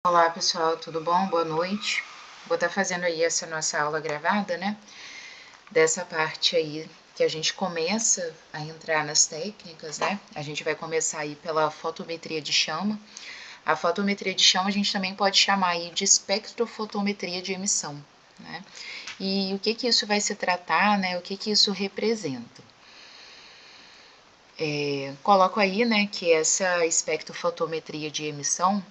Olá pessoal, tudo bom? Boa noite. Vou estar fazendo aí essa nossa aula gravada, né? Dessa parte aí que a gente começa a entrar nas técnicas, né? A gente vai começar aí pela fotometria de chama. A fotometria de chama a gente também pode chamar aí de espectrofotometria de emissão, né? E o que isso vai se tratar, né? O que isso representa? Coloco aí, né, que essa espectrofotometria de emissão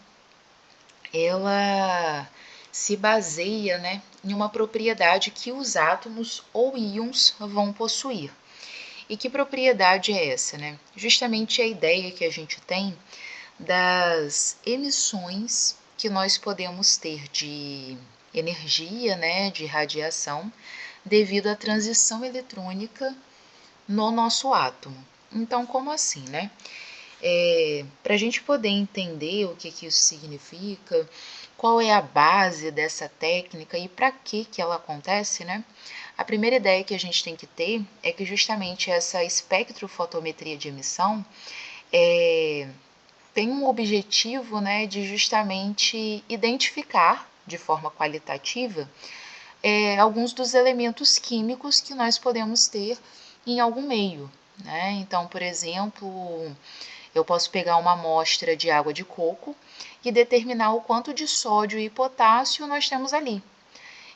ela se baseia, né, em uma propriedade que os átomos ou íons vão possuir. E que propriedade é essa, né? Justamente a ideia que a gente tem das emissões que nós podemos ter de energia, né, de radiação, devido à transição eletrônica no nosso átomo. Então, como assim, né? Para a gente poder entender o que isso significa, qual é a base dessa técnica e para que ela acontece, né? A primeira ideia que a gente tem que ter é que justamente essa espectrofotometria de emissão tem um objetivo, né, de justamente identificar de forma qualitativa alguns dos elementos químicos que nós podemos ter em algum meio, né? Então, por exemplo, eu posso pegar uma amostra de água de coco e determinar o quanto de sódio e potássio nós temos ali.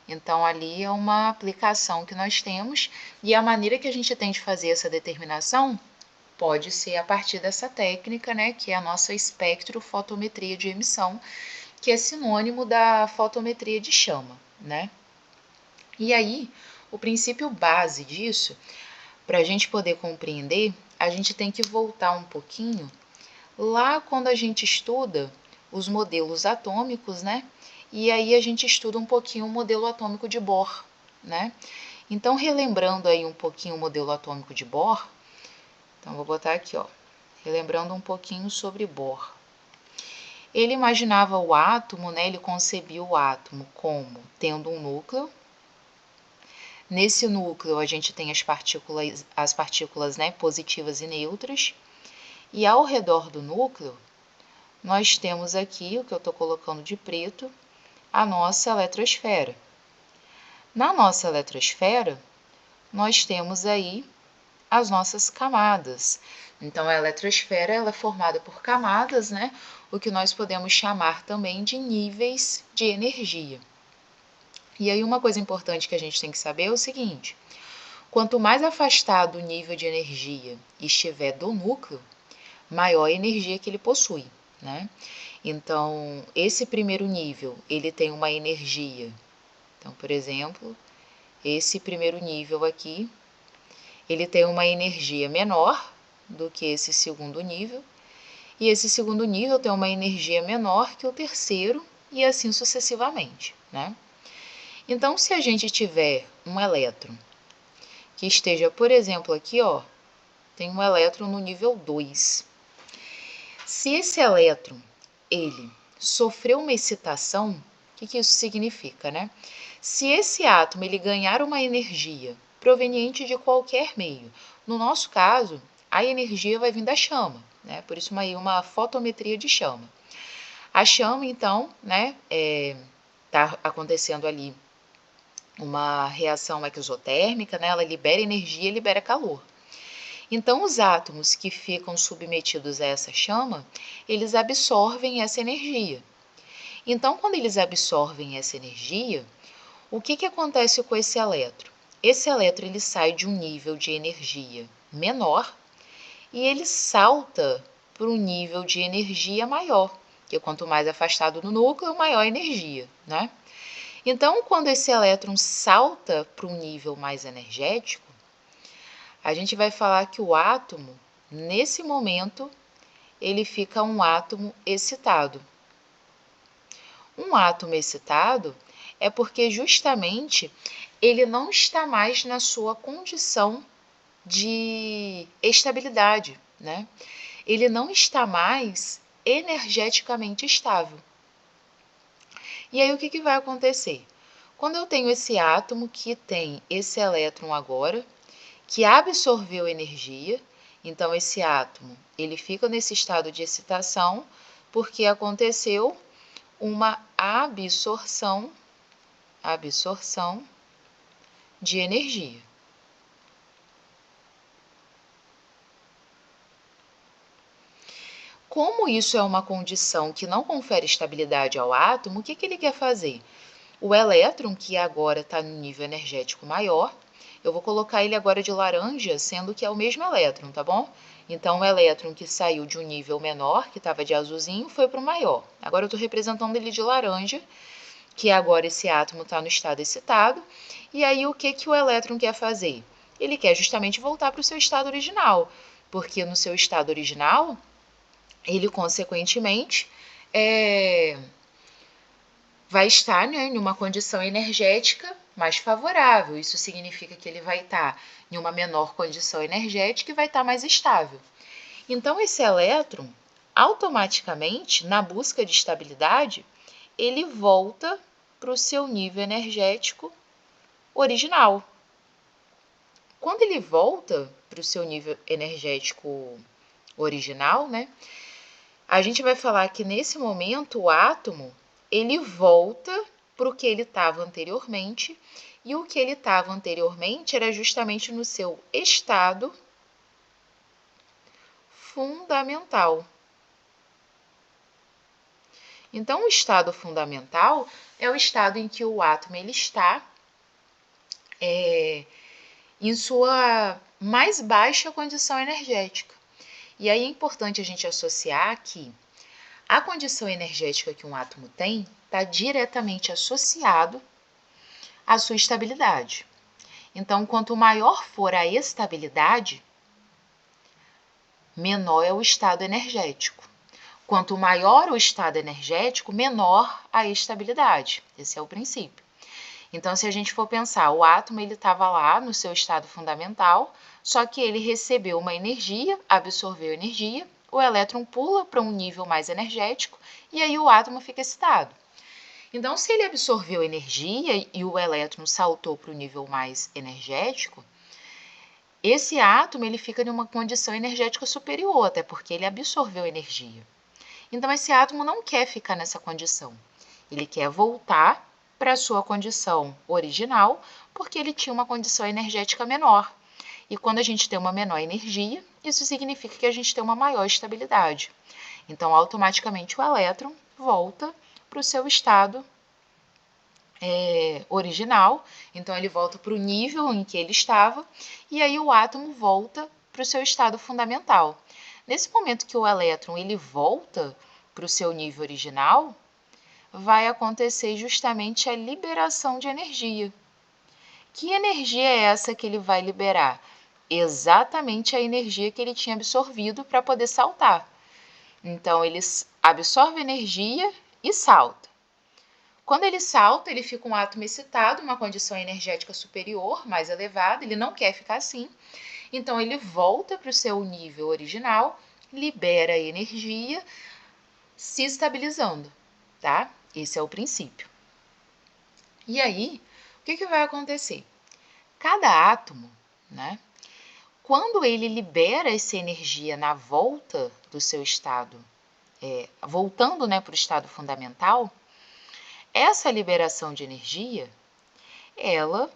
Então, ali é uma aplicação que nós temos e a maneira que a gente tem de fazer essa determinação pode ser a partir dessa técnica, né, que é a nossa espectrofotometria de emissão, que é sinônimo da fotometria de chama, né? E aí, o princípio base disso, para a gente poder compreender, a gente tem que voltar um pouquinho lá quando a gente estuda os modelos atômicos, né? E aí a gente estuda um pouquinho o modelo atômico de Bohr, né? Então, relembrando aí um pouquinho o modelo atômico de Bohr, então vou botar aqui, ó, relembrando um pouquinho sobre Bohr. Ele imaginava o átomo, né? Ele concebia o átomo como tendo um núcleo. Nesse núcleo a gente tem as partículas, né, positivas e neutras. E ao redor do núcleo nós temos aqui, o que eu estou colocando de preto, a nossa eletrosfera. Na nossa eletrosfera, nós temos aí as nossas camadas. Então, a eletrosfera ela é formada por camadas, né? O que nós podemos chamar também de níveis de energia. E aí, uma coisa importante que a gente tem que saber é o seguinte: quanto mais afastado o nível de energia estiver do núcleo, maior a energia que ele possui, né? Então, esse primeiro nível, ele tem uma energia. Então, por exemplo, esse primeiro nível aqui, ele tem uma energia menor do que esse segundo nível, e esse segundo nível tem uma energia menor que o terceiro, e assim sucessivamente, né? Então, se a gente tiver um elétron que esteja, por exemplo, aqui, ó, tem um elétron no nível 2. Se esse elétron ele sofreu uma excitação, o que isso significa, né? Se esse átomo ele ganhar uma energia proveniente de qualquer meio, no nosso caso, a energia vai vir da chama, né? Por isso uma fotometria de chama. A chama, então, né, tá acontecendo ali uma reação exotérmica, né? Ela libera energia e libera calor. Então, os átomos que ficam submetidos a essa chama, eles absorvem essa energia. Então, quando eles absorvem essa energia, o que acontece com esse elétron? Esse elétron ele sai de um nível de energia menor e ele salta para um nível de energia maior, que quanto mais afastado do núcleo, maior a energia, né? Então, quando esse elétron salta para um nível mais energético, a gente vai falar que o átomo, nesse momento, ele fica um átomo excitado. Um átomo excitado é porque justamente ele não está mais na sua condição de estabilidade, né? Ele não está mais energeticamente estável. E aí o que vai acontecer? Quando eu tenho esse átomo que tem esse elétron agora, que absorveu energia, então esse átomo ele fica nesse estado de excitação porque aconteceu uma absorção de energia. Como isso é uma condição que não confere estabilidade ao átomo, o que ele quer fazer? O elétron, que agora está no nível energético maior, eu vou colocar ele agora de laranja, sendo que é o mesmo elétron, tá bom? Então, o elétron que saiu de um nível menor, que estava de azulzinho, foi para o maior. Agora eu estou representando ele de laranja, que agora esse átomo está no estado excitado. E aí, o que o elétron quer fazer? Ele quer justamente voltar para o seu estado original, porque no seu estado original, ele, consequentemente, vai estar, né, em uma condição energética mais favorável. Isso significa que ele vai estar em uma menor condição energética e vai estar mais estável. Então, esse elétron, automaticamente, na busca de estabilidade, ele volta para o seu nível energético original. Quando ele volta para o seu nível energético original, né, a gente vai falar que nesse momento o átomo ele volta para o que ele estava anteriormente, e o que ele estava anteriormente era justamente no seu estado fundamental. Então, o estado fundamental é o estado em que o átomo ele está em sua mais baixa condição energética. E aí é importante a gente associar que a condição energética que um átomo tem está diretamente associado à sua estabilidade. Então, quanto maior for a estabilidade, menor é o estado energético. Quanto maior o estado energético, menor a estabilidade. Esse é o princípio. Então, se a gente for pensar, o átomo ele estava lá no seu estado fundamental, só que ele recebeu uma energia, absorveu energia, o elétron pula para um nível mais energético e aí o átomo fica excitado. Então, se ele absorveu energia e o elétron saltou para o nível mais energético, esse átomo ele fica em uma condição energética superior, até porque ele absorveu energia. Então, esse átomo não quer ficar nessa condição. Ele quer voltar para a sua condição original, porque ele tinha uma condição energética menor. E quando a gente tem uma menor energia, isso significa que a gente tem uma maior estabilidade. Então, automaticamente, o elétron volta para o seu estado original. Então, ele volta para o nível em que ele estava, e aí o átomo volta para o seu estado fundamental. Nesse momento que o elétron ele volta para o seu nível original, vai acontecer justamente a liberação de energia. Que energia é essa que ele vai liberar? Exatamente a energia que ele tinha absorvido para poder saltar. Então, ele absorve energia e salta. Quando ele salta, ele fica um átomo excitado, uma condição energética superior, mais elevada, ele não quer ficar assim. Então, ele volta para o seu nível original, libera energia, se estabilizando, tá? Esse é o princípio. E aí, o que vai acontecer? Cada átomo, né, quando ele libera essa energia na volta do seu estado, voltando, né, para o estado fundamental, essa liberação de energia, ela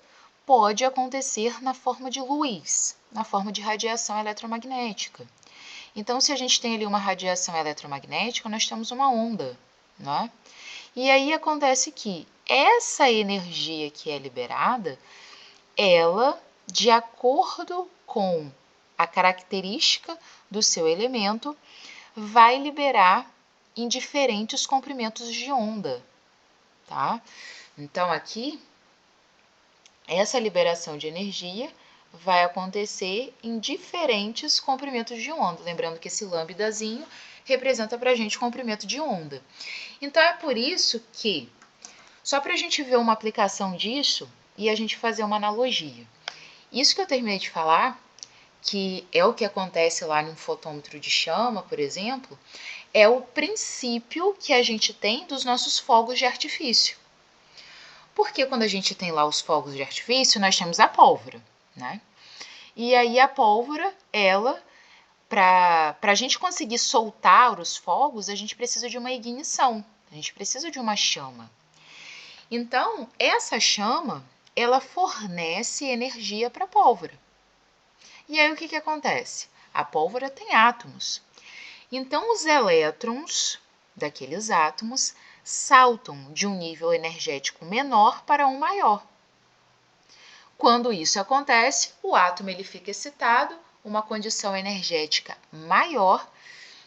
pode acontecer na forma de luz, na forma de radiação eletromagnética. Então, se a gente tem ali uma radiação eletromagnética, nós temos uma onda, né? E aí acontece que essa energia que é liberada, ela, de acordo com a característica do seu elemento, vai liberar em diferentes comprimentos de onda, tá? Então, aqui, essa liberação de energia vai acontecer em diferentes comprimentos de onda. Lembrando que esse lambdazinho representa para a gente o comprimento de onda. Então, é por isso que, só para a gente ver uma aplicação disso e a gente fazer uma analogia. Isso que eu terminei de falar, que é o que acontece lá num fotômetro de chama, por exemplo, é o princípio que a gente tem dos nossos fogos de artifício. Porque quando a gente tem lá os fogos de artifício, nós temos a pólvora, né? E aí a pólvora, ela, para a gente conseguir soltar os fogos, a gente precisa de uma ignição. A gente precisa de uma chama. Então, essa chama, ela fornece energia para a pólvora. E aí, o que acontece? A pólvora tem átomos. Então, os elétrons daqueles átomos saltam de um nível energético menor para um maior. Quando isso acontece, o átomo ele fica excitado, uma condição energética maior,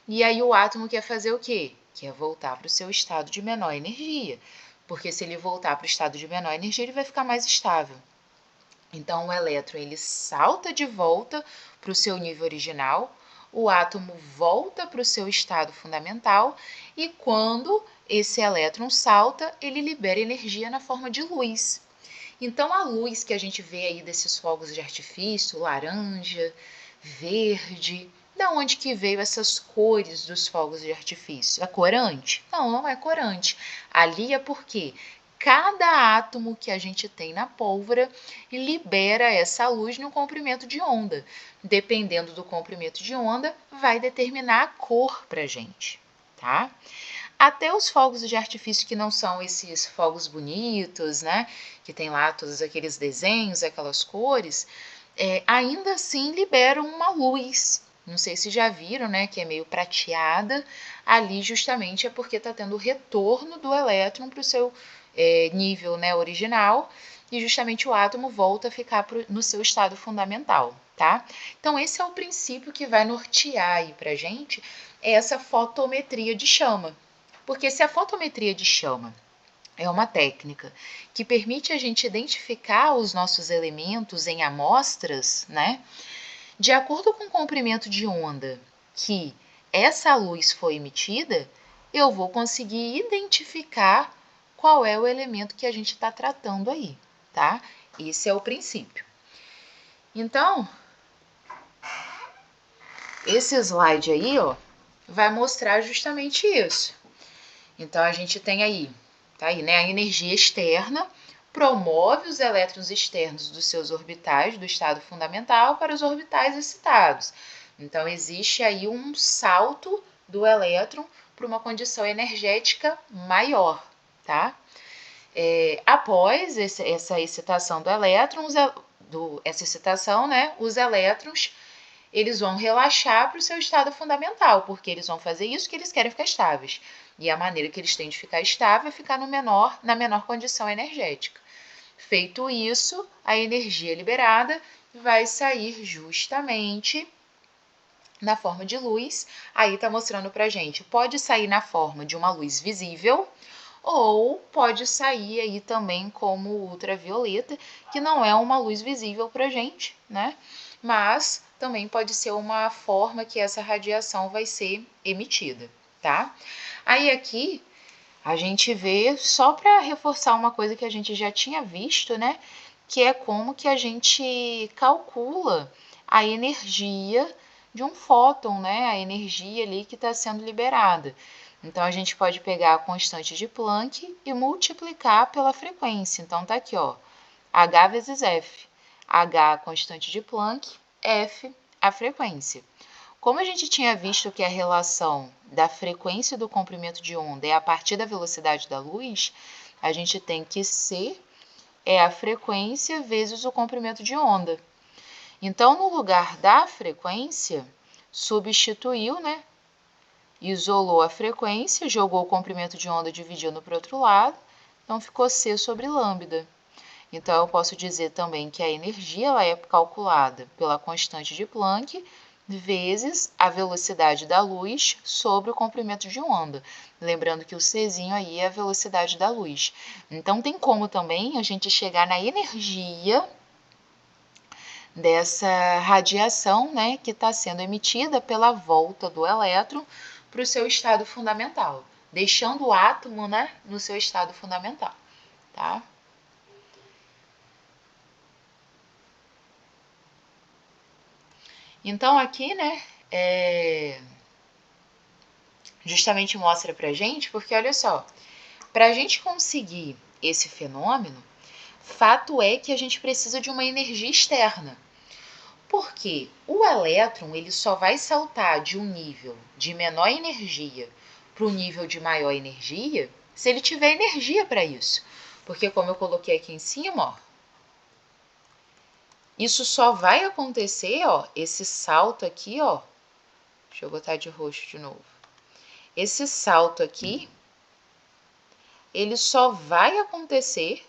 e aí o átomo quer fazer o quê? Quer voltar para o seu estado de menor energia, porque se ele voltar para o estado de menor energia, ele vai ficar mais estável. Então, o elétron ele salta de volta para o seu nível original, o átomo volta para o seu estado fundamental, e quando esse elétron salta, ele libera energia na forma de luz. Então, a luz que a gente vê aí desses fogos de artifício, laranja, verde, da onde que veio essas cores dos fogos de artifício? É corante? Não, não é corante. Ali é porque cada átomo que a gente tem na pólvora libera essa luz no comprimento de onda. Dependendo do comprimento de onda, vai determinar a cor para a gente, tá? Até os fogos de artifício que não são esses fogos bonitos, né? Que tem lá todos aqueles desenhos, aquelas cores, ainda assim liberam uma luz. Não sei se já viram, né? Que é meio prateada. Ali justamente é porque está tendo o retorno do elétron para o seu nível, né, original. E justamente o átomo volta a ficar no seu estado fundamental, tá? Então, esse é o princípio que vai nortear aí pra gente essa fotometria de chama. Porque se a fotometria de chama é uma técnica que permite a gente identificar os nossos elementos em amostras, né? De acordo com o comprimento de onda que essa luz foi emitida, eu vou conseguir identificar qual é o elemento que a gente está tratando aí, tá? Esse é o princípio. Então, esse slide aí, ó, vai mostrar justamente isso. Então, a gente tem aí, tá aí, né? A energia externa promove os elétrons externos dos seus orbitais do estado fundamental para os orbitais excitados. Então, existe aí um salto do elétron para uma condição energética maior, tá? Após essa excitação do elétron, essa excitação, né? Os elétrons eles vão relaxar para o seu estado fundamental, porque eles vão fazer isso que eles querem ficar estáveis. E a maneira que eles têm de ficar estável é ficar na menor condição energética. Feito isso, a energia liberada vai sair justamente na forma de luz. Aí está mostrando para a gente, pode sair na forma de uma luz visível, ou pode sair aí também como ultravioleta, que não é uma luz visível para a gente, né? Mas também pode ser uma forma que essa radiação vai ser emitida, tá? Aí aqui a gente vê, só para reforçar uma coisa que a gente já tinha visto, né? Que é como que a gente calcula a energia de um fóton, né? A energia ali que está sendo liberada. Então, a gente pode pegar a constante de Planck e multiplicar pela frequência. Então, tá aqui, ó, H vezes F. H, a constante de Planck, F, a frequência. Como a gente tinha visto que a relação da frequência do comprimento de onda é a partir da velocidade da luz, a gente tem que C é a frequência vezes o comprimento de onda. Então, no lugar da frequência, substituiu, né? Isolou a frequência, jogou o comprimento de onda dividindo para o outro lado, então ficou C sobre lambda. Então, eu posso dizer também que a energia ela é calculada pela constante de Planck vezes a velocidade da luz sobre o comprimento de onda. Lembrando que o Czinho aí é a velocidade da luz. Então, tem como também a gente chegar na energia dessa radiação, né, que está sendo emitida pela volta do elétron para o seu estado fundamental, deixando o átomo, né, no seu estado fundamental, tá? Então, aqui, né, justamente mostra pra gente, porque olha só, para a gente conseguir esse fenômeno, fato é que a gente precisa de uma energia externa. Porque o elétron ele só vai saltar de um nível de menor energia para o nível de maior energia se ele tiver energia para isso. Porque como eu coloquei aqui em cima, ó, isso só vai acontecer, ó, esse salto aqui, ó. Deixa eu botar de roxo de novo. Esse salto aqui, ele só vai acontecer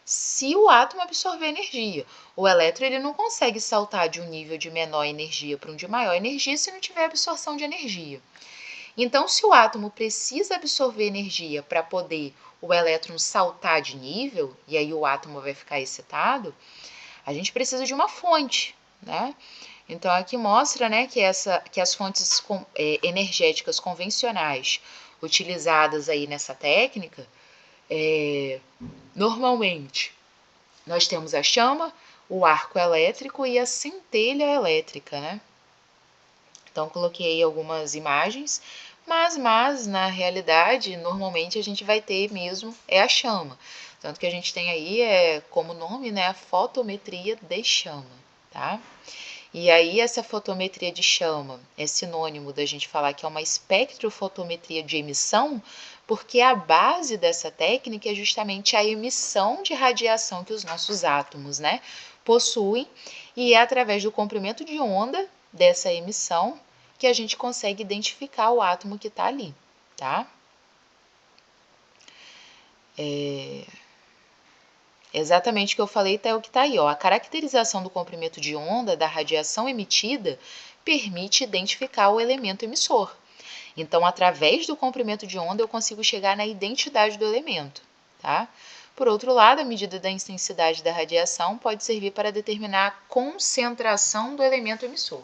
se o átomo absorver energia. O elétron ele não consegue saltar de um nível de menor energia para um de maior energia se não tiver absorção de energia. Então, se o átomo precisa absorver energia para poder o elétron saltar de nível, e aí o átomo vai ficar excitado, a gente precisa de uma fonte, né? Então, aqui mostra, né, que as fontes energéticas convencionais utilizadas aí nessa técnica, normalmente, nós temos a chama, o arco elétrico e a centelha elétrica, né? Então, coloquei aí algumas imagens, mas na realidade, normalmente a gente vai ter mesmo a chama. Tanto que a gente tem aí, como nome, né, a fotometria de chama, tá? E aí, essa fotometria de chama é sinônimo da gente falar que é uma espectrofotometria de emissão, porque a base dessa técnica é justamente a emissão de radiação que os nossos átomos, né, possuem, e é através do comprimento de onda dessa emissão que a gente consegue identificar o átomo que está ali, tá? Exatamente o que eu falei é o que está aí, ó. A caracterização do comprimento de onda da radiação emitida permite identificar o elemento emissor. Então, através do comprimento de onda, eu consigo chegar na identidade do elemento, tá? Por outro lado, a medida da intensidade da radiação pode servir para determinar a concentração do elemento emissor.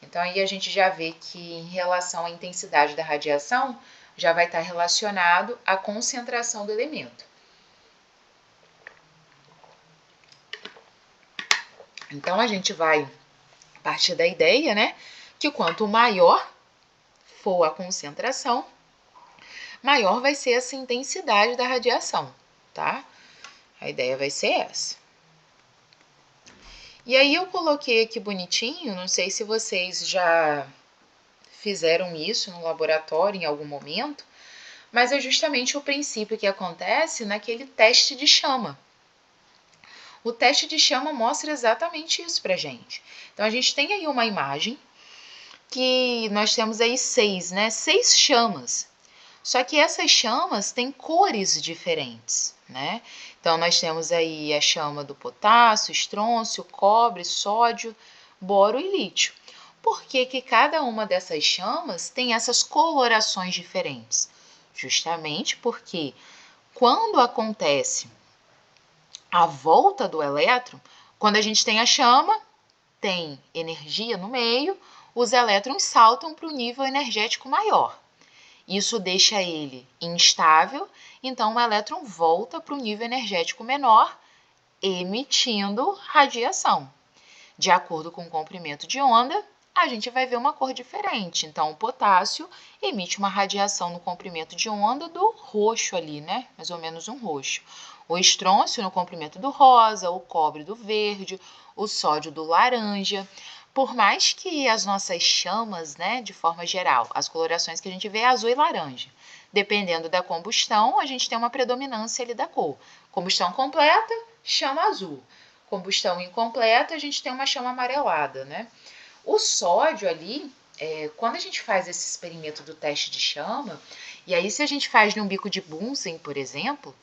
Então, aí a gente já vê que em relação à intensidade da radiação, já vai estar relacionado à concentração do elemento. Então, a gente vai partir da ideia, né, que quanto maior for a concentração, maior vai ser essa intensidade da radiação, tá? A ideia vai ser essa. E aí eu coloquei aqui bonitinho, não sei se vocês já fizeram isso no laboratório em algum momento, mas é justamente o princípio que acontece naquele teste de chama. O teste de chama mostra exatamente isso pra gente. Então, a gente tem aí uma imagem que nós temos aí 6, né? 6 chamas. Só que essas chamas têm cores diferentes, né? Então, nós temos aí a chama do potássio, estrôncio, cobre, sódio, boro e lítio. Por que que cada uma dessas chamas tem essas colorações diferentes? Justamente porque quando acontece a volta do elétron, quando a gente tem a chama, tem energia no meio, os elétrons saltam para o nível energético maior. Isso deixa ele instável, então o elétron volta para o nível energético menor, emitindo radiação. De acordo com o comprimento de onda, a gente vai ver uma cor diferente. Então, o potássio emite uma radiação no comprimento de onda do roxo ali, né? Mais ou menos um roxo. O estrôncio no comprimento do rosa, o cobre do verde, o sódio do laranja. Por mais que as nossas chamas, né, de forma geral, as colorações que a gente vê é azul e laranja. Dependendo da combustão, a gente tem uma predominância ali da cor. Combustão completa, chama azul. Combustão incompleta, a gente tem uma chama amarelada, né? O sódio ali, quando a gente faz esse experimento do teste de chama, e aí se a gente faz num bico de Bunsen, por exemplo,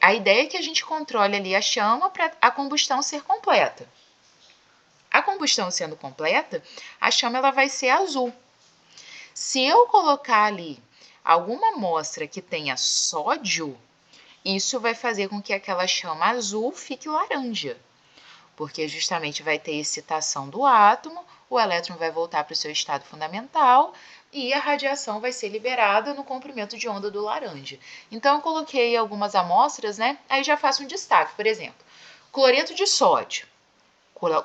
a ideia é que a gente controle ali a chama para a combustão ser completa. A combustão sendo completa, a chama ela vai ser azul. Se eu colocar ali alguma amostra que tenha sódio, isso vai fazer com que aquela chama azul fique laranja, porque justamente vai ter excitação do átomo, o elétron vai voltar para o seu estado fundamental e a radiação vai ser liberada no comprimento de onda do laranja. Então, eu coloquei algumas amostras, né? Aí já faço um destaque, por exemplo, cloreto de sódio,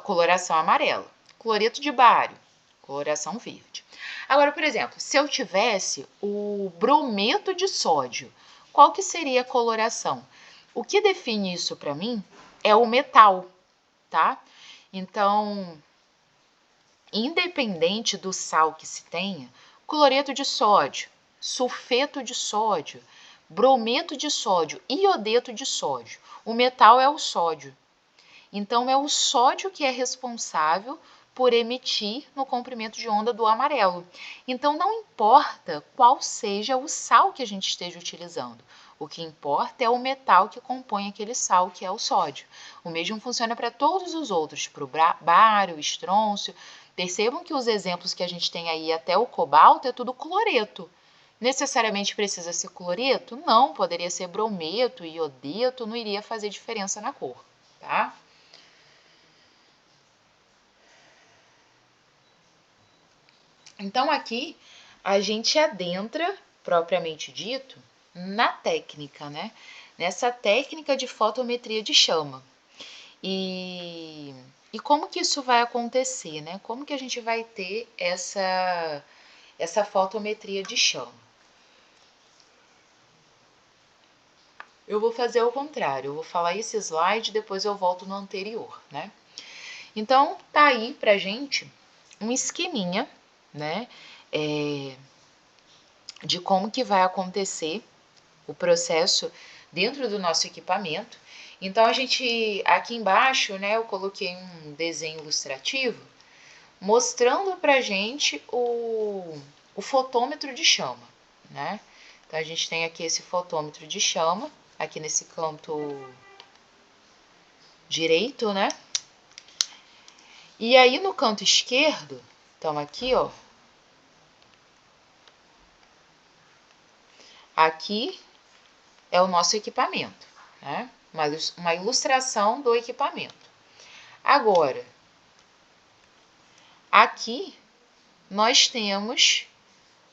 coloração amarela, cloreto de bário, coloração verde. Agora, por exemplo, se eu tivesse o brometo de sódio, qual que seria a coloração? O que define isso para mim é o metal, tá? Então, independente do sal que se tenha, cloreto de sódio, sulfeto de sódio, brometo de sódio, iodeto de sódio. O metal é o sódio. Então, é o sódio que é responsável por emitir no comprimento de onda do amarelo. Então, não importa qual seja o sal que a gente esteja utilizando. O que importa é o metal que compõe aquele sal, que é o sódio. O mesmo funciona para todos os outros, para o bário, o estrôncio. Percebam que os exemplos que a gente tem aí, até o cobalto, é tudo cloreto. Necessariamente precisa ser cloreto? Não, poderia ser brometo, iodeto, não iria fazer diferença na cor, tá? Então, aqui a gente adentra, propriamente dito, na técnica, né? Nessa técnica de fotometria de chama. E como que isso vai acontecer, né? Como que a gente vai ter essa fotometria de chama? Eu vou fazer o contrário, eu vou falar esse slide, depois eu volto no anterior, né? Então, tá aí pra gente um esqueminha, né? De como que vai acontecer o processo dentro do nosso equipamento. Então, a gente, aqui embaixo, né, eu coloquei um desenho ilustrativo mostrando pra gente o fotômetro de chama, né? Então, a gente tem aqui esse fotômetro de chama, aqui nesse canto direito, né? E aí, no canto esquerdo, então aqui, ó, aqui é o nosso equipamento, né? Uma ilustração do equipamento. Agora, aqui nós temos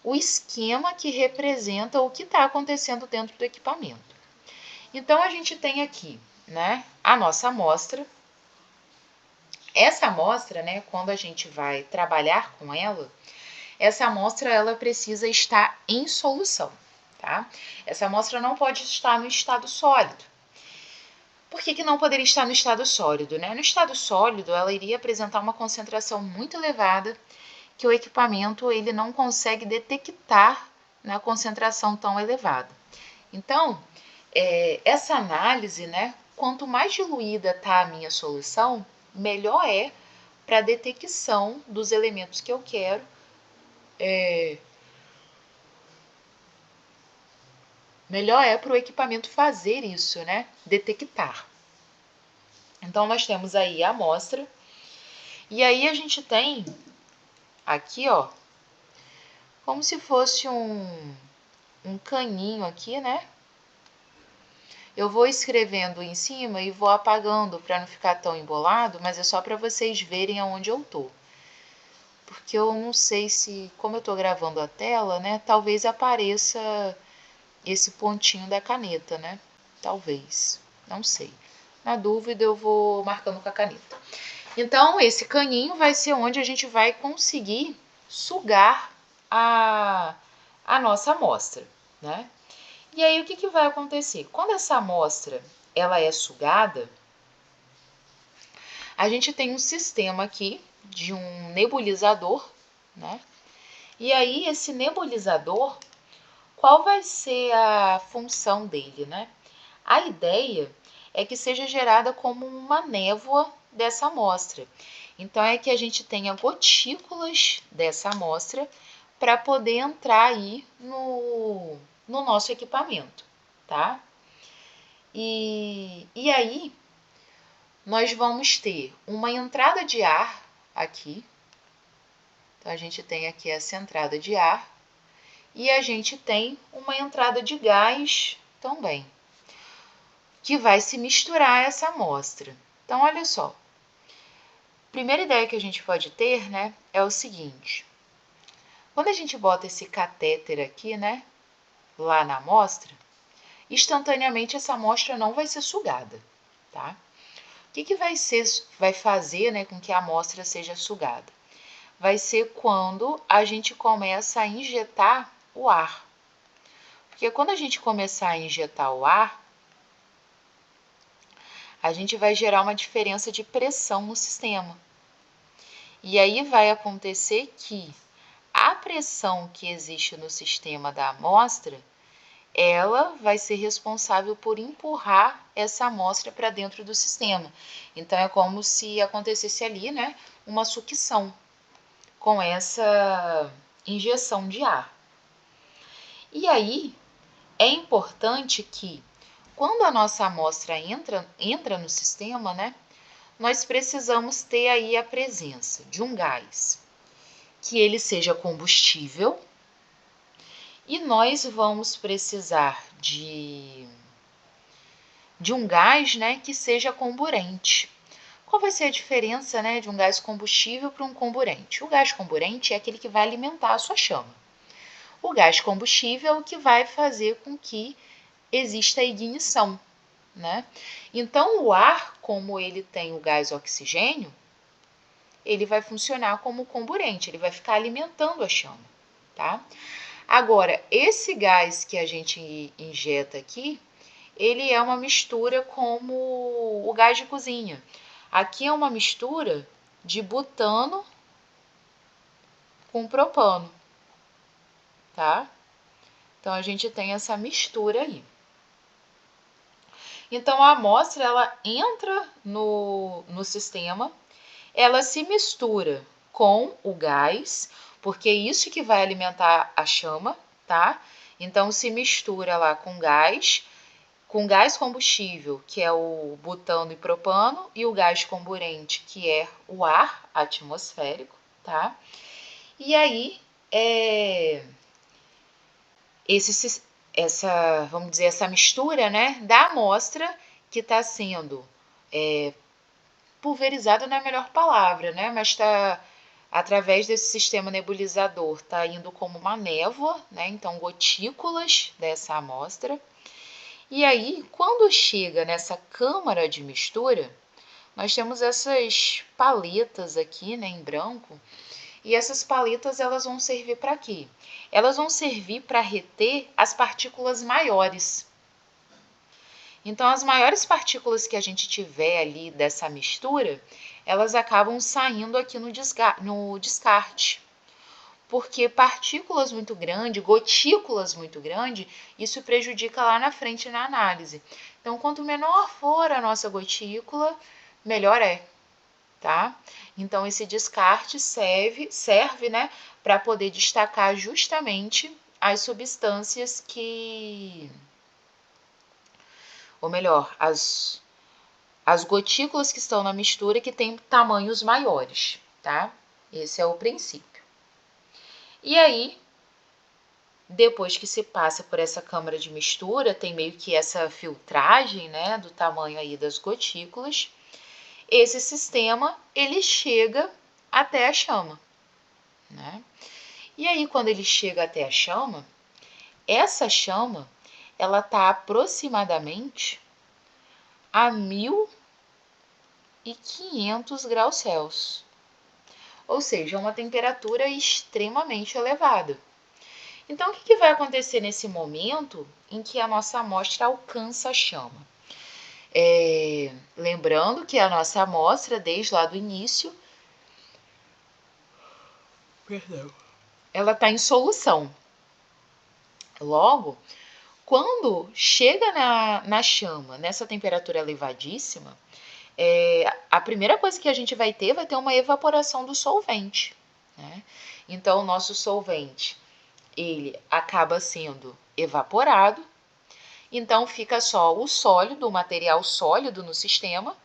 o esquema que representa o que está acontecendo dentro do equipamento. Então, a gente tem aqui, né, a nossa amostra. Essa amostra, né, quando a gente vai trabalhar com ela, essa amostra ela precisa estar em solução, tá? Essa amostra não pode estar no estado sólido. Por que não poderia estar no estado sólido, né? No estado sólido, ela iria apresentar uma concentração muito elevada que o equipamento ele não consegue detectar na concentração tão elevada. Então, essa análise, né, quanto mais diluída está a minha solução, melhor é para a detecção dos elementos que eu quero. Melhor é para o equipamento fazer isso, né? Detectar. Então, nós temos aí a amostra. E aí, a gente tem aqui, ó, como se fosse um caninho aqui, né? Eu vou escrevendo em cima e vou apagando para não ficar tão embolado, mas é só para vocês verem aonde eu tô. Porque eu não sei se, como eu tô gravando a tela, né, talvez apareça esse pontinho da caneta, né? Talvez, não sei. Na dúvida eu vou marcando com a caneta. Então, esse caninho vai ser onde a gente vai conseguir sugar a nossa amostra, né? E aí, o que vai acontecer? Quando essa amostra ela é sugada, a gente tem um sistema aqui de um nebulizador, né? E aí, esse nebulizador, qual vai ser a função dele, né? A ideia é que seja gerada como uma névoa dessa amostra. Então, é que a gente tenha gotículas dessa amostra para poder entrar aí no nosso equipamento, tá? E aí, nós vamos ter uma entrada de ar aqui. Então, a gente tem aqui essa entrada de ar. E a gente tem uma entrada de gás também, que vai se misturar a essa amostra. Então, olha só. A primeira ideia que a gente pode ter, né, é o seguinte. Quando a gente bota esse catéter aqui, né, lá na amostra, instantaneamente essa amostra não vai ser sugada, tá? O que vai fazer, né, com que a amostra seja sugada? Vai ser quando a gente começa a injetar o ar. Porque quando a gente começar a injetar o ar, a gente vai gerar uma diferença de pressão no sistema. E aí vai acontecer que a pressão que existe no sistema da amostra, ela vai ser responsável por empurrar essa amostra para dentro do sistema. Então, é como se acontecesse ali, né, uma sucção com essa injeção de ar. E aí, é importante que, quando a nossa amostra entra no sistema, né, nós precisamos ter aí a presença de um gás, que ele seja combustível, e nós vamos precisar de um gás, né, que seja comburente. Qual vai ser a diferença, né, de um gás combustível para um comburente? O gás comburente é aquele que vai alimentar a sua chama. O gás combustível é o que vai fazer com que exista a ignição, né? Então, o ar, como ele tem o gás oxigênio, ele vai funcionar como comburente, ele vai ficar alimentando a chama, tá? Agora, esse gás que a gente injeta aqui, ele é uma mistura como o gás de cozinha. Aqui é uma mistura de butano com propano, tá? Então, a gente tem essa mistura aí. Então, a amostra, ela entra no sistema, ela se mistura com o gás, porque é isso que vai alimentar a chama, tá? Então, se mistura lá com gás combustível, que é o butano e propano, e o gás comburente, que é o ar atmosférico, tá? E aí, vamos dizer, essa mistura, né, da amostra que está sendo pulverizada, não é a melhor palavra, né, mas está através desse sistema nebulizador, está indo como uma névoa, né, então gotículas dessa amostra. E aí, quando chega nessa câmara de mistura, nós temos essas paletas aqui, né, em branco, e essas paletas, elas vão servir para quê? Elas vão servir para reter as partículas maiores. Então, as maiores partículas que a gente tiver ali dessa mistura, elas acabam saindo aqui no descarte. Porque partículas muito grandes, gotículas muito grandes, isso prejudica lá na frente na análise. Então, quanto menor for a nossa gotícula, melhor é, tá? Então, esse descarte serve, né, para poder destacar justamente as substâncias ou melhor, as gotículas que estão na mistura que têm tamanhos maiores, tá? Esse é o princípio. E aí, depois que se passa por essa câmara de mistura, tem meio que essa filtragem, né, do tamanho aí das gotículas. Esse sistema, ele chega até a chama, né? E aí, quando ele chega até a chama, essa chama, ela está aproximadamente a 1.500 graus Celsius. Ou seja, uma temperatura extremamente elevada. Então, o que vai acontecer nesse momento em que a nossa amostra alcança a chama? Lembrando que a nossa amostra, desde lá do início, ela está em solução. Logo, quando chega na chama, nessa temperatura elevadíssima, a primeira coisa que a gente vai ter uma evaporação do solvente, né? Então, o nosso solvente, ele acaba sendo evaporado, então fica só o sólido, o material sólido no sistema,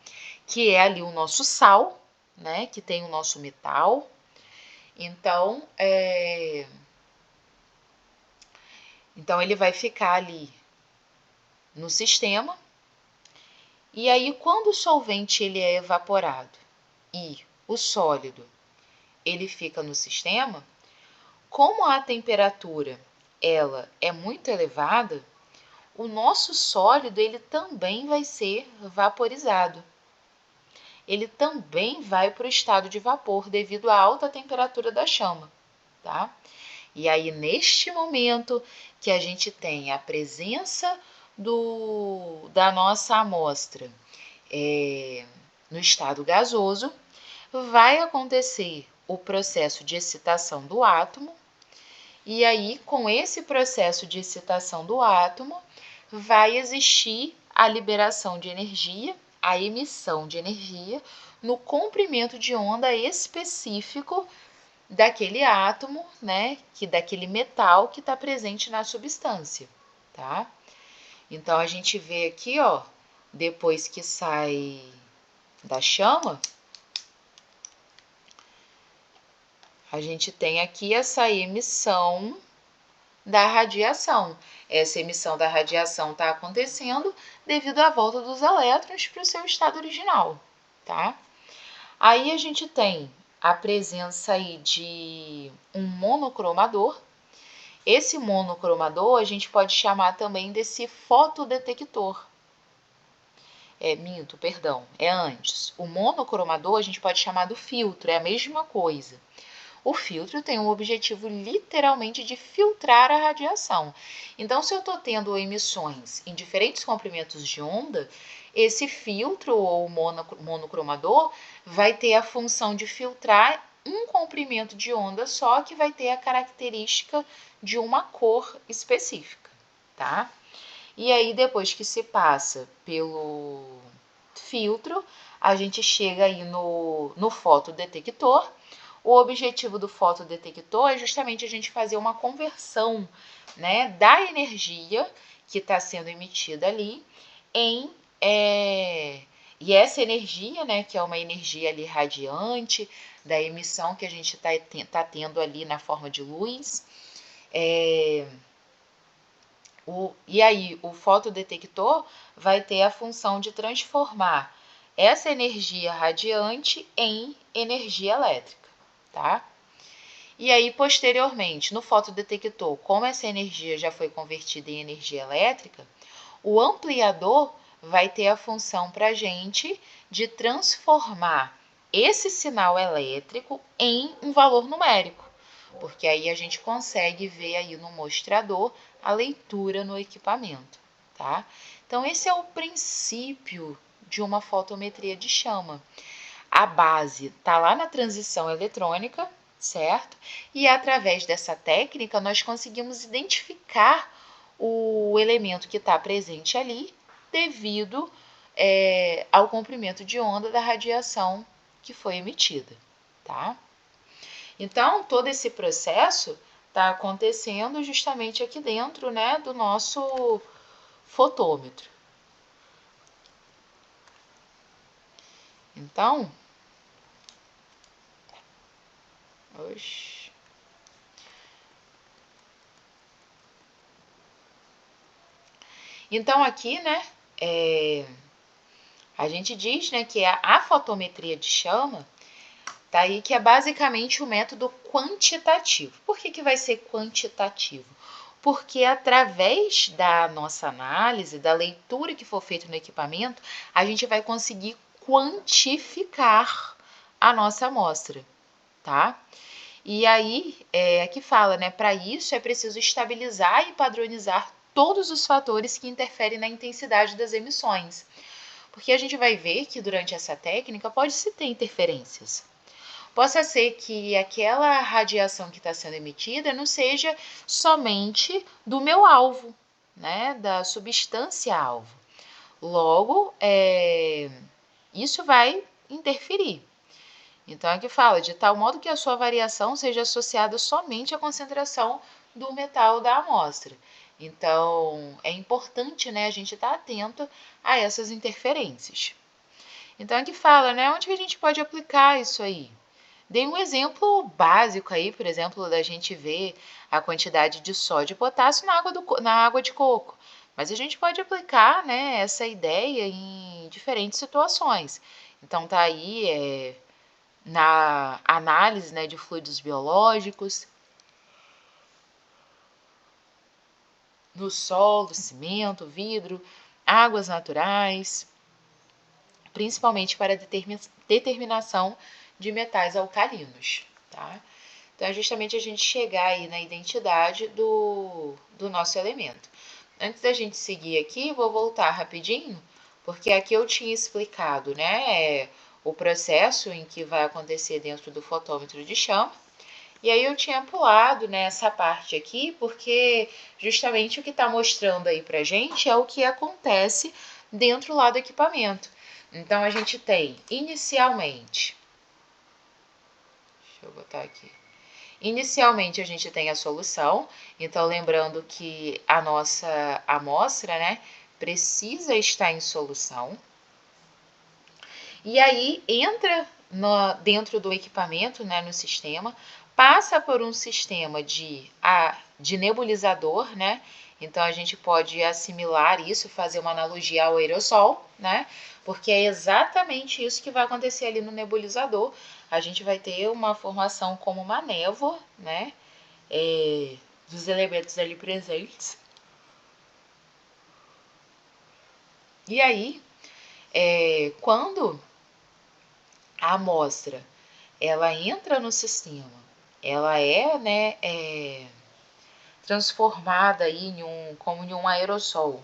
que é ali o nosso sal, né, que tem o nosso metal. Então, ele vai ficar ali no sistema. E aí, quando o solvente ele é evaporado e o sólido ele fica no sistema, como a temperatura ela é muito elevada, o nosso sólido ele também vai ser vaporizado. Ele também vai para o estado de vapor devido à alta temperatura da chama, tá? E aí, neste momento que a gente tem a presença da nossa amostra no estado gasoso, vai acontecer o processo de excitação do átomo, E aí, com esse processo de excitação do átomo, vai existir a liberação de energia, a emissão de energia, no comprimento de onda específico daquele átomo, né, daquele metal que está presente na substância, tá? Então, a gente vê aqui, ó, depois que sai da chama, a gente tem aqui essa emissão da radiação. Essa emissão da radiação está acontecendo devido à volta dos elétrons para o seu estado original, tá? Aí a gente tem a presença aí de um monocromador. Esse monocromador a gente pode chamar também desse fotodetector. É antes. O monocromador a gente pode chamar do filtro, é a mesma coisa. O filtro tem o objetivo literalmente de filtrar a radiação. Então, se eu estou tendo emissões em diferentes comprimentos de onda, esse filtro ou monocromador vai ter a função de filtrar um comprimento de onda só, que vai ter a característica de uma cor específica, tá? E aí, depois que se passa pelo filtro, a gente chega aí no fotodetector. O objetivo do fotodetector é justamente a gente fazer uma conversão, né, da energia que está sendo emitida ali em... E essa energia, né, que é uma energia ali radiante, da emissão que a gente tá tendo ali na forma de luz, e aí o fotodetector vai ter a função de transformar essa energia radiante em energia elétrica, tá? E aí, posteriormente, no fotodetector, como essa energia já foi convertida em energia elétrica, o ampliador vai ter a função para a gente de transformar esse sinal elétrico em um valor numérico, porque aí a gente consegue ver aí no mostrador a leitura no equipamento, tá? Então, esse é o princípio de uma fotometria de chama. A base está lá na transição eletrônica, certo? E através dessa técnica nós conseguimos identificar o elemento que está presente ali devido ao comprimento de onda da radiação que foi emitida, tá? Então, todo esse processo está acontecendo justamente aqui dentro, né, do nosso fotômetro. Então, aqui, né, a gente diz, né, que a fotometria de chama tá aí, que é basicamente o método quantitativo. Por que vai ser quantitativo? Porque através da nossa análise, da leitura que for feita no equipamento, a gente vai conseguir quantificar a nossa amostra, tá? E aí, aqui fala, né, para isso é preciso estabilizar e padronizar todos os fatores que interferem na intensidade das emissões. Porque a gente vai ver que durante essa técnica pode-se ter interferências. Possa ser que aquela radiação que está sendo emitida não seja somente do meu alvo, né, da substância alvo. Logo, isso vai interferir. Então, aqui fala, de tal modo que a sua variação seja associada somente à concentração do metal da amostra. Então, é importante, né, a gente estar atento a essas interferências. Então, aqui fala, né, onde que a gente pode aplicar isso aí? Dei um exemplo básico aí, por exemplo, da gente ver a quantidade de sódio e potássio na água de coco. Mas a gente pode aplicar, né, essa ideia em diferentes situações. Então, tá aí na análise, né, de fluidos biológicos, no solo, cimento, vidro, águas naturais, principalmente para determinação de metais alcalinos, tá? Então, é justamente a gente chegar aí na identidade do nosso elemento. Antes da gente seguir aqui, vou voltar rapidinho, porque aqui eu tinha explicado, né, o processo em que vai acontecer dentro do fotômetro de chama. E aí eu tinha pulado, né, essa parte aqui, porque justamente o que está mostrando aí pra gente é o que acontece dentro lá do equipamento. Então, a gente tem, inicialmente, deixa eu botar aqui. Inicialmente, a gente tem a solução. Então, lembrando que a nossa amostra, né, precisa estar em solução. E aí, entra dentro do equipamento, né, no sistema, passa por um sistema de nebulizador, né? Então, a gente pode assimilar isso, fazer uma analogia ao aerossol, né? Porque é exatamente isso que vai acontecer ali no nebulizador. A gente vai ter uma formação como uma névoa, né? Dos elementos ali presentes. E aí, quando a amostra ela entra no sistema, ela é transformada aí como em um aerossol.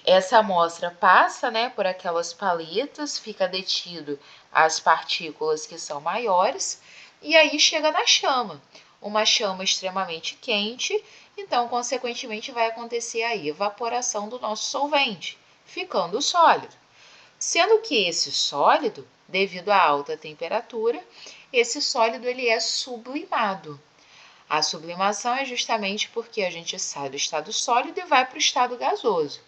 Essa amostra passa, né, por aquelas paletas, fica detido as partículas que são maiores, e aí chega na chama. Uma chama extremamente quente, então, consequentemente, vai acontecer a evaporação do nosso solvente, ficando sólido. Sendo que esse sólido, devido à alta temperatura, esse sólido ele é sublimado. A sublimação é justamente porque a gente sai do estado sólido e vai para o estado gasoso.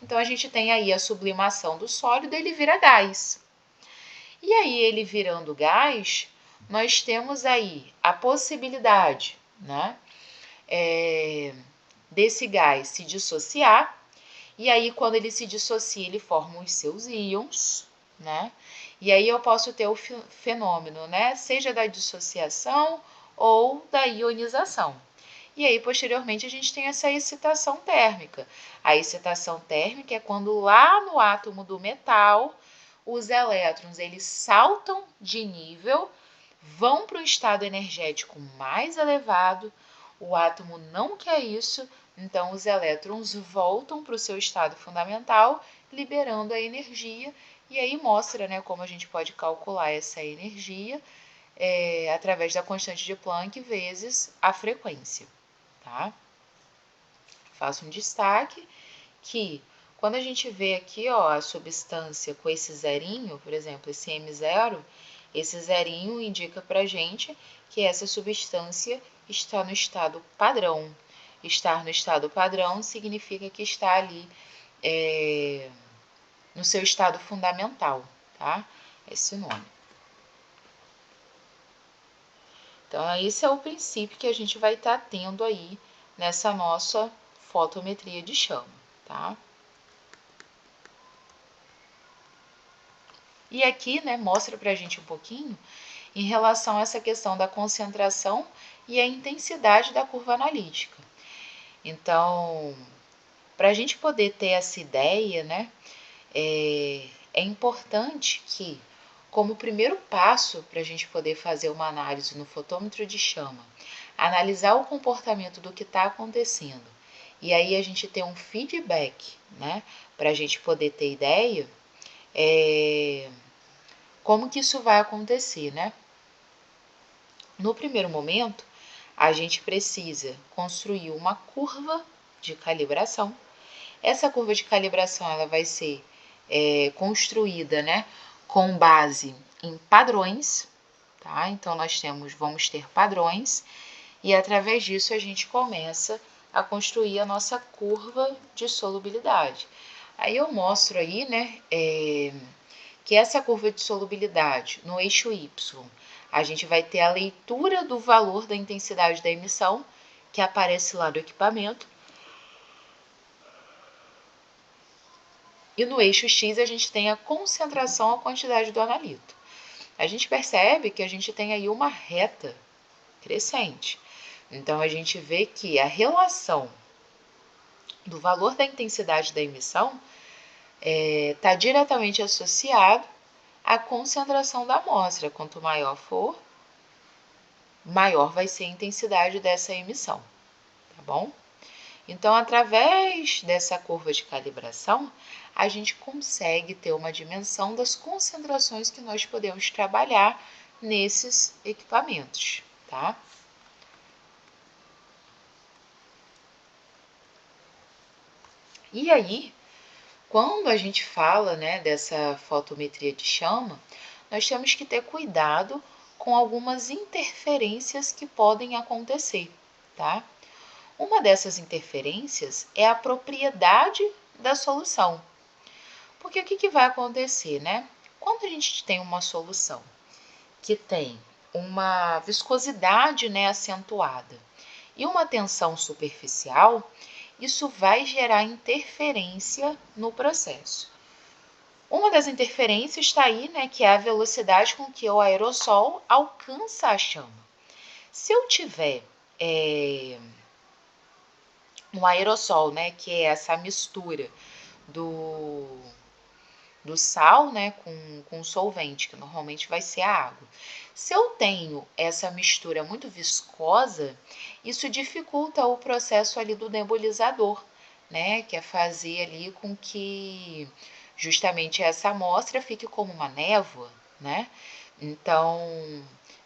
Então, a gente tem aí a sublimação do sólido, ele vira gás. E aí, ele virando gás, nós temos aí a possibilidade, né, desse gás se dissociar. E aí, quando ele se dissocia, ele forma os seus íons, né? E aí eu posso ter o fenômeno, né? Seja da dissociação ou da ionização. E aí, posteriormente, a gente tem essa excitação térmica. A excitação térmica é quando lá no átomo do metal, os elétrons, eles saltam de nível, vão para o estado energético mais elevado, o átomo não quer isso, então os elétrons voltam para o seu estado fundamental, liberando a energia, e aí mostra, né, como a gente pode calcular essa energia através da constante de Planck vezes a frequência, tá? Faço um destaque que quando a gente vê aqui, ó, a substância com esse zerinho, por exemplo, esse M0, esse zerinho indica pra gente que essa substância está no estado padrão. Estar no estado padrão significa que está ali no seu estado fundamental, tá? Esse nome. Então, esse é o princípio que a gente vai estar tendo aí nessa nossa fotometria de chama, tá? E aqui, né, mostra pra gente um pouquinho em relação a essa questão da concentração e a intensidade da curva analítica. Então, para a gente poder ter essa ideia, né, é importante que, como primeiro passo para a gente poder fazer uma análise no fotômetro de chama, analisar o comportamento do que está acontecendo, e aí a gente ter um feedback, né, para a gente poder ter ideia, como que isso vai acontecer, né? No primeiro momento, a gente precisa construir uma curva de calibração. Essa curva de calibração ela vai ser construída, né, com base em padrões, tá? Então, vamos ter padrões e através disso a gente começa a construir a nossa curva de solubilidade. Aí eu mostro aí, né, que essa curva de solubilidade no eixo Y, a gente vai ter a leitura do valor da intensidade da emissão, que aparece lá do equipamento. E no eixo X a gente tem a concentração, a quantidade do analito. A gente percebe que a gente tem aí uma reta crescente. Então, a gente vê que a relação do valor da intensidade da emissão está diretamente associado à concentração da amostra. Quanto maior for, maior vai ser a intensidade dessa emissão, tá bom? Então, através dessa curva de calibração, a gente consegue ter uma dimensão das concentrações que nós podemos trabalhar nesses equipamentos, tá? E aí, quando a gente fala, né, dessa fotometria de chama, nós temos que ter cuidado com algumas interferências que podem acontecer, tá? Uma dessas interferências é a propriedade da solução. Porque o que vai acontecer, né? Quando a gente tem uma solução que tem uma viscosidade, né, acentuada e uma tensão superficial, isso vai gerar interferência no processo. Uma das interferências está aí, né, que é a velocidade com que o aerossol alcança a chama. Se eu tiver um aerossol, né, que é essa mistura do sal, né, com solvente, que normalmente vai ser a água. Se eu tenho essa mistura muito viscosa, isso dificulta o processo ali do nebulizador, né, que é fazer ali com que justamente essa amostra fique como uma névoa, né? Então,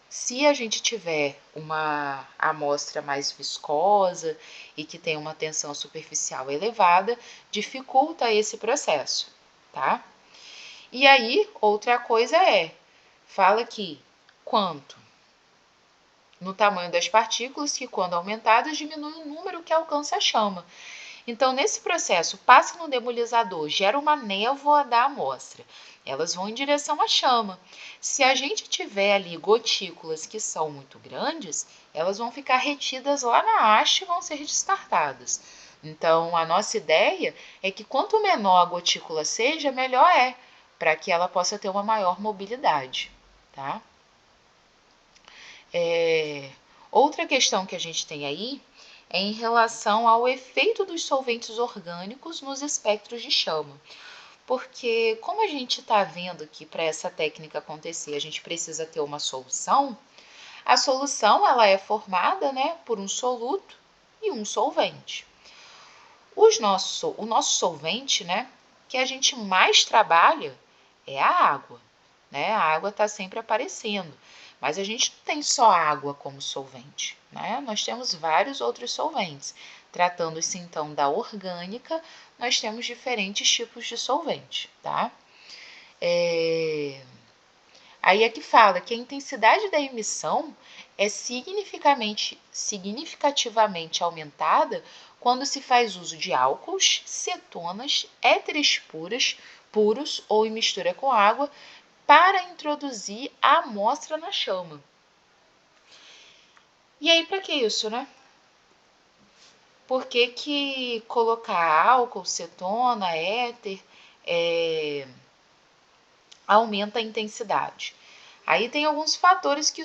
se a gente tiver uma amostra mais viscosa e que tem uma tensão superficial elevada, dificulta esse processo, tá? E aí, outra coisa fala aqui quanto? No tamanho das partículas, que quando aumentadas, diminui o número que alcança a chama. Então, nesse processo, passa no nebulizador, gera uma névoa da amostra. Elas vão em direção à chama. Se a gente tiver ali gotículas que são muito grandes, elas vão ficar retidas lá na haste e vão ser descartadas. Então, a nossa ideia é que quanto menor a gotícula seja, melhor para que ela possa ter uma maior mobilidade, tá? Outra questão que a gente tem aí é em relação ao efeito dos solventes orgânicos nos espectros de chama. Porque como a gente está vendo que para essa técnica acontecer a gente precisa ter uma solução, a solução ela é formada, né, por um soluto e um solvente. O nosso solvente, né, que a gente mais trabalha é a água, né? A água está sempre aparecendo, mas a gente não tem só água como solvente, né? Nós temos vários outros solventes. Tratando-se então da orgânica, nós temos diferentes tipos de solvente, tá? Aí é que fala que a intensidade da emissão é significativamente aumentada quando se faz uso de álcools, cetonas, éteres puros ou em mistura com água para introduzir a amostra na chama. E aí, para que isso, né? Por que colocar álcool, cetona, éter aumenta a intensidade? Aí tem alguns fatores que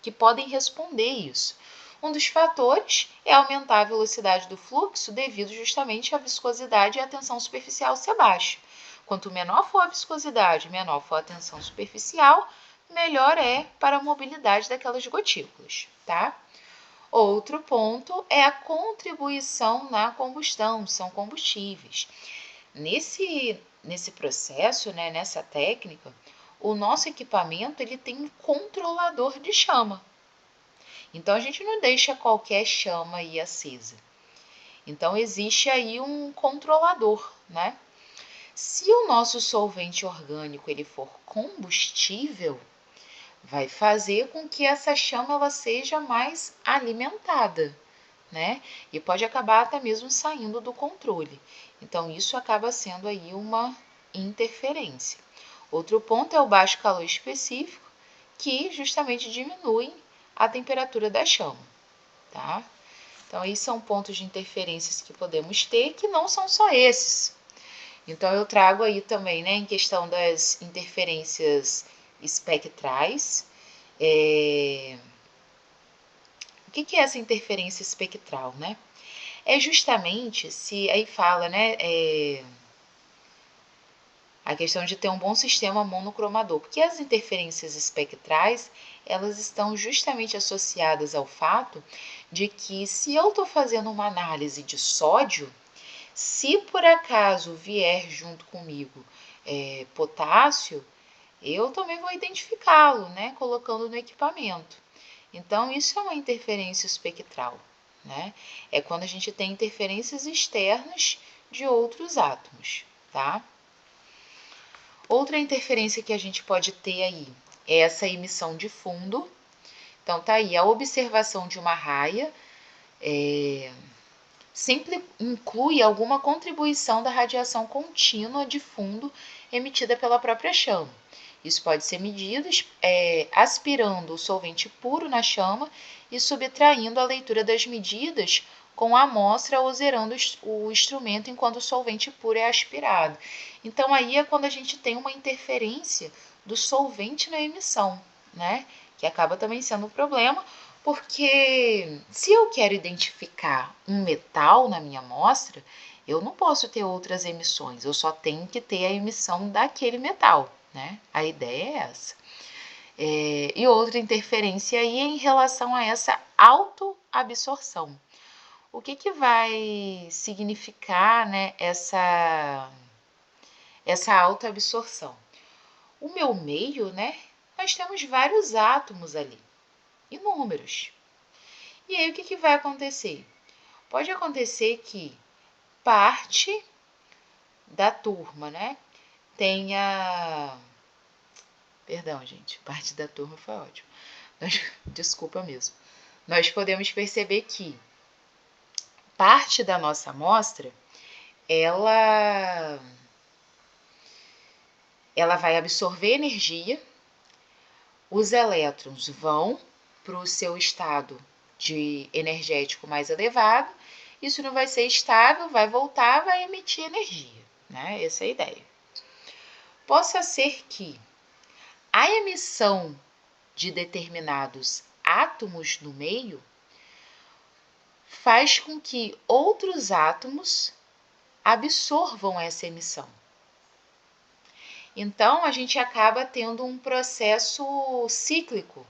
que podem responder isso. Um dos fatores é aumentar a velocidade do fluxo devido justamente à viscosidade e à tensão superficial ser baixa. Quanto menor for a viscosidade, menor for a tensão superficial, melhor é para a mobilidade daquelas gotículas, tá? Outro ponto é a contribuição na combustão, são combustíveis. Nesse processo, né, nessa técnica, o nosso equipamento ele tem um controlador de chama. Então, a gente não deixa qualquer chama aí acesa. Então, existe aí um controlador, né? Se o nosso solvente orgânico ele for combustível, vai fazer com que essa chama ela seja mais alimentada, né? E pode acabar até mesmo saindo do controle. Então, isso acaba sendo aí uma interferência. Outro ponto é o baixo calor específico, que justamente diminui a temperatura da chama, tá? Então, aí são pontos de interferências que podemos ter, que não são só esses. Então, eu trago aí também, né, em questão das interferências espectrais. O que é essa interferência espectral, né? É justamente, se aí fala, né, a questão de ter um bom sistema monocromador, porque as interferências espectrais, elas estão justamente associadas ao fato de que se eu estou fazendo uma análise de sódio, se por acaso vier junto comigo potássio, eu também vou identificá-lo, né, colocando no equipamento. Então, isso é uma interferência espectral, né? É quando a gente tem interferências externas de outros átomos, tá? Outra interferência que a gente pode ter aí é essa emissão de fundo. Então, tá aí a observação de uma raia, sempre inclui alguma contribuição da radiação contínua de fundo emitida pela própria chama. Isso pode ser medido aspirando o solvente puro na chama e subtraindo a leitura das medidas com a amostra ou zerando o instrumento enquanto o solvente puro é aspirado. Então, aí é quando a gente tem uma interferência do solvente na emissão, né? Que acaba também sendo um problema, porque se eu quero identificar um metal na minha amostra, eu não posso ter outras emissões, eu só tenho que ter a emissão daquele metal, né? A ideia é essa. E outra interferência aí é em relação a essa autoabsorção. O que vai significar, né, essa autoabsorção? O meu meio, né, nós temos vários átomos ali, inúmeros. E aí o que vai acontecer? Pode acontecer que parte da turma, né, tenha... Perdão, gente, parte da turma foi ótimo. Desculpa mesmo. Nós podemos perceber que parte da nossa amostra, ela vai absorver energia, os elétrons vão para o seu estado de energético mais elevado, isso não vai ser estável, vai voltar, vai emitir energia, né? Essa é a ideia. Possa ser que a emissão de determinados átomos no meio faz com que outros átomos absorvam essa emissão. Então, a gente acaba tendo um processo cíclico,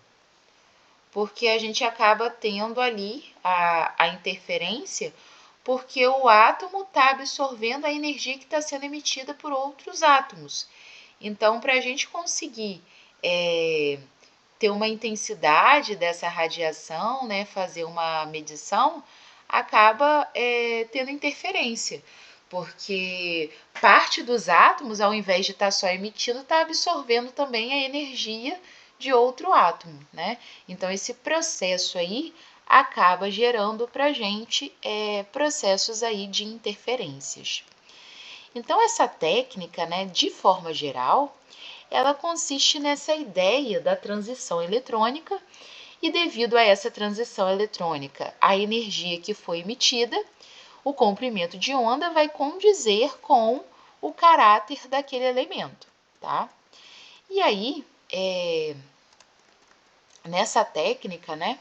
porque a gente acaba tendo ali a interferência, porque o átomo está absorvendo a energia que está sendo emitida por outros átomos. Então, para a gente conseguir ter uma intensidade dessa radiação, né, fazer uma medição, acaba tendo interferência, porque parte dos átomos, ao invés de estar só emitindo, está absorvendo também a energia de outro átomo, né? Então, esse processo aí acaba gerando para a gente processos aí de interferências. Então, essa técnica, né, de forma geral, ela consiste nessa ideia da transição eletrônica e devido a essa transição eletrônica, a energia que foi emitida, o comprimento de onda vai condizer com o caráter daquele elemento, tá? E aí, nessa técnica, né,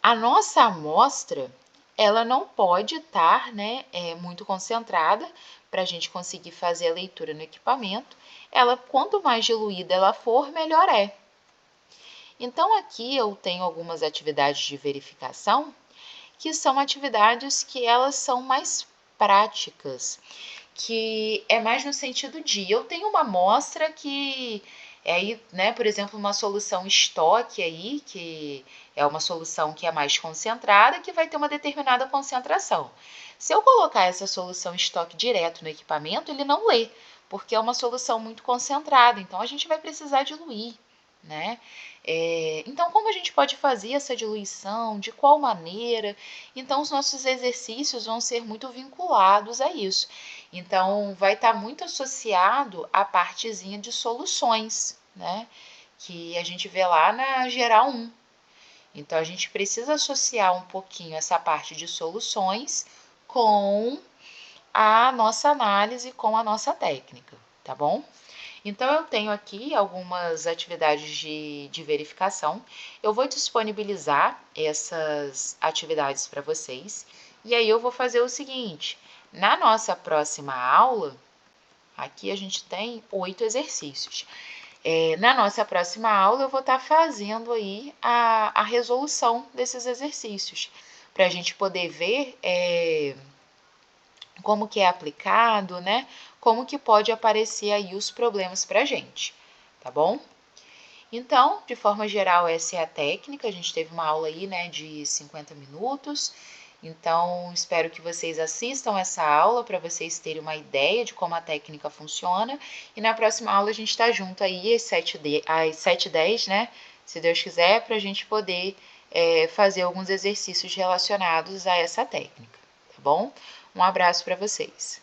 a nossa amostra, ela não pode estar, né, muito concentrada para a gente conseguir fazer a leitura no equipamento. Ela, quanto mais diluída ela for, melhor é. Então, aqui eu tenho algumas atividades de verificação, que são atividades que elas são mais práticas, que é mais no sentido de, eu tenho uma amostra que aí, né, por exemplo, uma solução estoque aí, que é uma solução que é mais concentrada, que vai ter uma determinada concentração. Se eu colocar essa solução estoque direto no equipamento, ele não lê, porque é uma solução muito concentrada, então a gente vai precisar diluir, né? Então, como a gente pode fazer essa diluição, de qual maneira? Então, os nossos exercícios vão ser muito vinculados a isso. Então, vai estar muito associado à partezinha de soluções, né? Que a gente vê lá na geral 1. Então, a gente precisa associar um pouquinho essa parte de soluções com a nossa análise, com a nossa técnica, tá bom? Então, eu tenho aqui algumas atividades de verificação. Eu vou disponibilizar essas atividades para vocês. E aí, eu vou fazer o seguinte. Na nossa próxima aula, aqui a gente tem 8 exercícios. Na nossa próxima aula, eu vou estar fazendo aí a resolução desses exercícios, para a gente poder ver como que é aplicado, né? Como que pode aparecer aí os problemas para a gente. tá bom? Então, de forma geral, essa é a técnica. A gente teve uma aula aí, né, de 50 minutos. Então, espero que vocês assistam essa aula para vocês terem uma ideia de como a técnica funciona. E na próxima aula a gente está junto aí às 7h10, né? Se Deus quiser, para a gente poder fazer alguns exercícios relacionados a essa técnica, tá bom? Um abraço para vocês.